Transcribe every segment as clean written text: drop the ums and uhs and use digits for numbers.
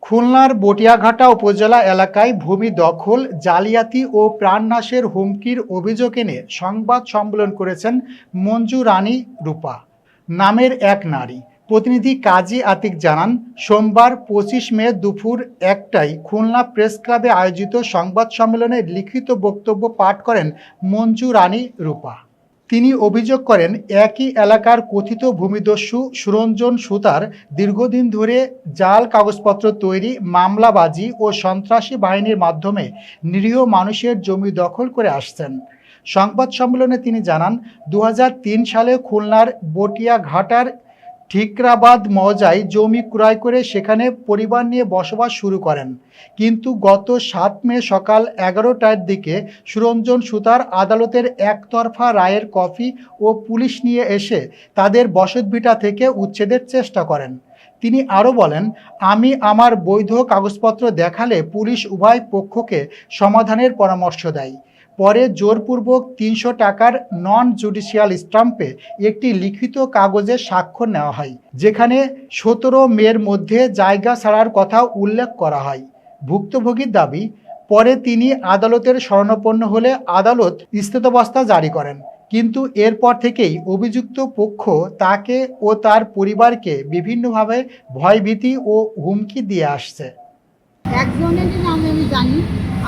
খুলনার বটিয়াঘাটা উপজেলা এলাকায় ভূমি দখল, জালিয়াতি ও প্রাণনাশের হুমকির অভিযোগ এনে সংবাদ সম্মেলন করেছেন মঞ্জু রানী রূপা নামের এক নারী। প্রতিনিধি কাজী আতিক জানান, সোমবার ২৫ মে দুপুর ১টায় খুলনা প্রেস ক্লাবে আয়োজিত সংবাদ সম্মেলনে লিখিত বক্তব্য পাঠ করেন মঞ্জু রানী রূপা। তিনি অভিযোগ করেন, একই এলাকার কথিত ভূমিদস্যু সুরঞ্জন সুতার দীর্ঘদিন ধরে জাল কাগজপত্র তৈরি, মামলাবাজি ও সন্ত্রাসী বাহিনীর মাধ্যমে নিরীহ মানুষের জমি দখল করে আসছেন। সংবাদ সম্মেলনে তিনি জানান, ২০০৩ সালে খুলনার বটিয়াঘাটার ঠিকরাবাদ মৌজায় জমি ক্রয় করে সেখানে পরিবার নিয়ে বসবাস শুরু করেন। কিন্তু গত ৭ মে সকাল ১১টার দিকে সুরঞ্জন সুতার আদালতের একতরফা রায়ের কপি ও পুলিশ নিয়ে এসে তাদের বসতভিটা থেকে উচ্ছেদের চেষ্টা করেন। তিনি আরও বলেন, আমি আমার বৈধ কাগজপত্র দেখালে পুলিশ উভয় পক্ষকে সমাধানের পরামর্শ দেয়। পরে জোরপূর্বক ৩০০ টাকার নন জুডিশিয়াল স্ট্যাম্পে একটি লিখিত কাগজে স্বাক্ষর নেওয়া হয়, যেখানে ১৭ মের মধ্যে জায়গা ছাড়ার কথা উল্লেখ করা হয়। ভুক্তভোগীর দাবি, পরে তিনি আদালতের শরণাপন্ন হলে আদালত স্থিতাবস্থা জারি করেন। কিন্তু এরপর থেকেই অভিযুক্ত পক্ষ তাকে ও তার পরিবারকে বিভিন্নভাবে ভয়ভীতি ও হুমকি দিয়ে আসছে। একজনের নাম আমি জানি,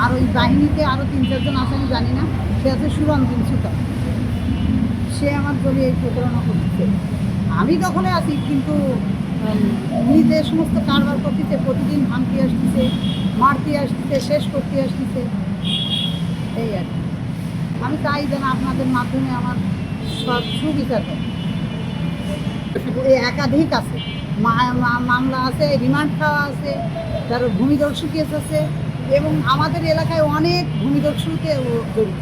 আর ওই বাহিনীতে আরও ৩-৪ জন আছে আমি জানি না। সে আছে সুরঞ্জন সুতার। সে আমার জমি এই প্রতারণা করতেছে। আমি দখলে আছি, কিন্তু উনি যে সমস্ত কারবার করতেছে, প্রতিদিন ভাঙতে আসতেছে, মারতে আসতেছে, শেষ করতে আসতেছে, এই আর কি। আমি চাই যেন আপনাদের মাধ্যমে আমার সব সুবিচার হয়। একাধিক আছে, মামলা আছে, রিমান্ড খাওয়া আছে, তার ভূমিদস্যু কেস আছে, এবং আমাদের এলাকায় অনেক ভূমিদস্যুতে জড়িত।